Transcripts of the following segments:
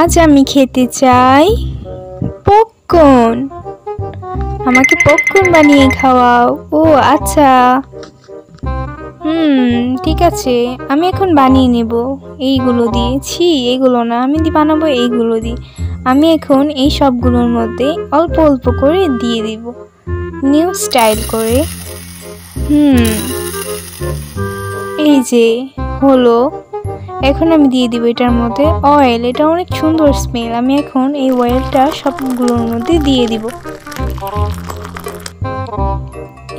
আজ আমি খেতে চাই পপকর্ন। আমাকে পপকর্ন বানিয়ে খাওয়াও। ও আচ্ছা, ঠিক আছে, আমি এখন বানিয়ে নেব এইগুলো দিয়ে। এইগুলো না, আমি বানাবো এইগুলো দিয়ে। আমি এখন এই সবগুলোর মধ্যে অল্প অল্প করে দিয়ে দিব, নিউ স্টাইল করে। এই যে হলো। এখন আমি দিয়ে দিব এটার মধ্যে অয়েল। এটা অনেক সুন্দর স্মেল। আমি এখন এই অয়েলটা সবগুলোর মধ্যে দিয়ে দিব।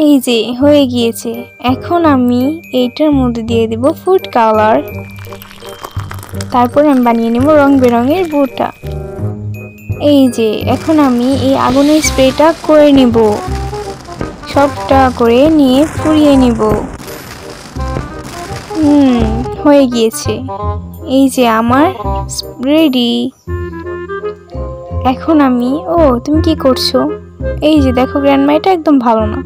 এই যে হয়ে গিয়েছে। এখন আমি এইটার মধ্যে দিয়ে দিব ফুড কালার। তারপর আমি বানিয়ে নেব রং বেরঙের বোটা। এই যে এখন আমি এই আগুনের স্প্রেটা করে নেব, সবটা করে নিয়ে পুড়িয়ে নেব। হয়ে গিয়েছে। এই যে আমার রেডি। এখন আমি তুমি কি করছো? এই যে দেখো গ্র্যান্ডমা, এটা একদম ভালো না।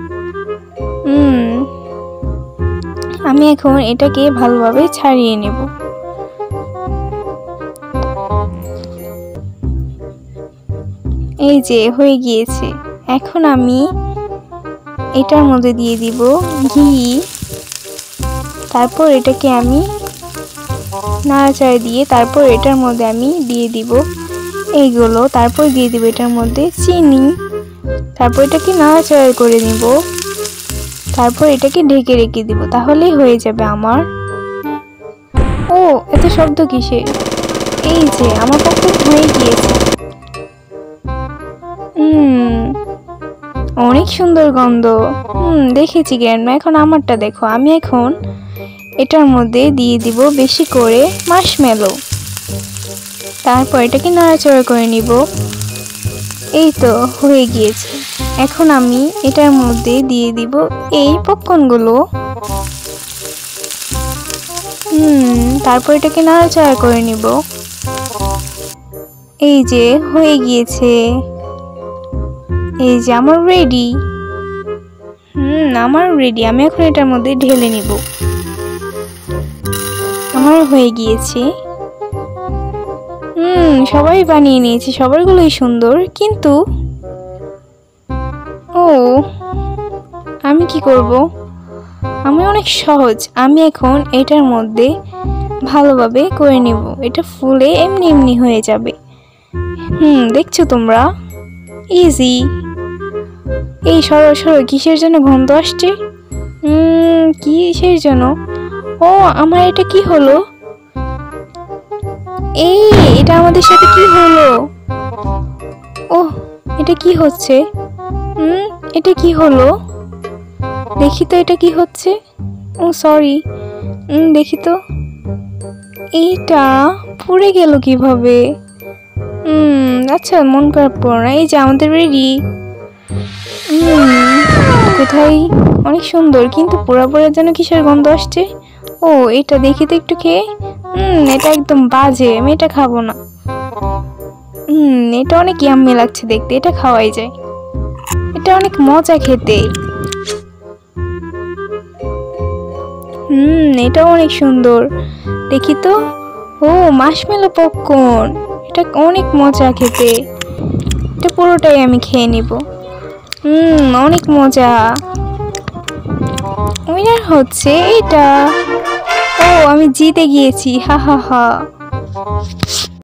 আমি এখন এটাকে ভালোভাবে ছাড়িয়ে নেব। এই যে হয়ে গিয়েছে। এখন আমি এটার মধ্যে দিয়ে দিব ঘি। তারপর এটাকে আমি নাড়াচাড়া দিয়ে তারপর এটার মধ্যে আমি দিয়ে দিব এইগুলো। তারপর দিয়ে দিব এটার মধ্যে চিনি। তারপর এটাকে নাড়াচাড়া করে নিব। তারপর এটাকে ঢেকে রেখে দিব, তাহলেই হয়ে যাবে আমার। এত শব্দ কিসের? এই যে আমার পপকর্ন হয়ে গিয়েছে। অনেক সুন্দর গন্ধ। দেখেছি গ্র্যান্ডমা, এখন আমারটা দেখো। আমি এখন এটার মধ্যে দিয়ে দিব বেশি করে মার্শমেলো। তারপর এটাকে নাড়াচাড়া করে নিব। এই তো হয়ে গিয়েছে। এখন আমি এটার মধ্যে দিয়ে দিব এই পপকর্নগুলো। তারপর এটাকে নাড়াচাড়া করে নিব। এই যে হয়ে গিয়েছে। এই যে আমার রেডি। আমার রেডি। আমি এখন এটার মধ্যে ঢেলে নিব। আমার হয়ে গিয়েছে। সবাই বানিয়ে নিয়েছে, সবারগুলোই সুন্দর, কিন্তু আমি কি করব? আমি অনেক সহজ। আমি এখন এটার মধ্যে ভালোভাবে করে নিব। এটা ফুলে এমনি এমনি হয়ে যাবে। দেখছো তোমরা? ইজি। এই সরো সরো, কিসের জন্য গন্ধ আসছে? কিসের জন্য? আমার এটা কি হলো? এটা আমাদের সাথে কি হলো? এটা কি হচ্ছে? এটা কি হলো? দেখি তো এটা কি হচ্ছে। সরি, দেখি তো। এইটা পুড়ে গেল কিভাবে? আচ্ছা, মন খারাপ করো না। এই যে আমাদের রেডি। কোথায়? অনেক সুন্দর, কিন্তু পোড়া পোড়ার জন্য কিসের গন্ধ আসছে? এটা দেখি তো একটু খেয়ে। এটা একদম বাজে, আমি এটা খাবো না। এটা অনেক ইয়াম্মি লাগছে দেখতে, এটা খাওয়াই যায়। এটা অনেক মজা খেতে। এটাও অনেক সুন্দর, দেখি তো। মার্শমেলো পপকর্ন, এটা অনেক মজা খেতে। এটা পুরোটাই আমি খেয়ে নিব। অনেক মজা। উইনার হচ্ছে এটা। আমি জিতে গিয়েছি, হা হা হা।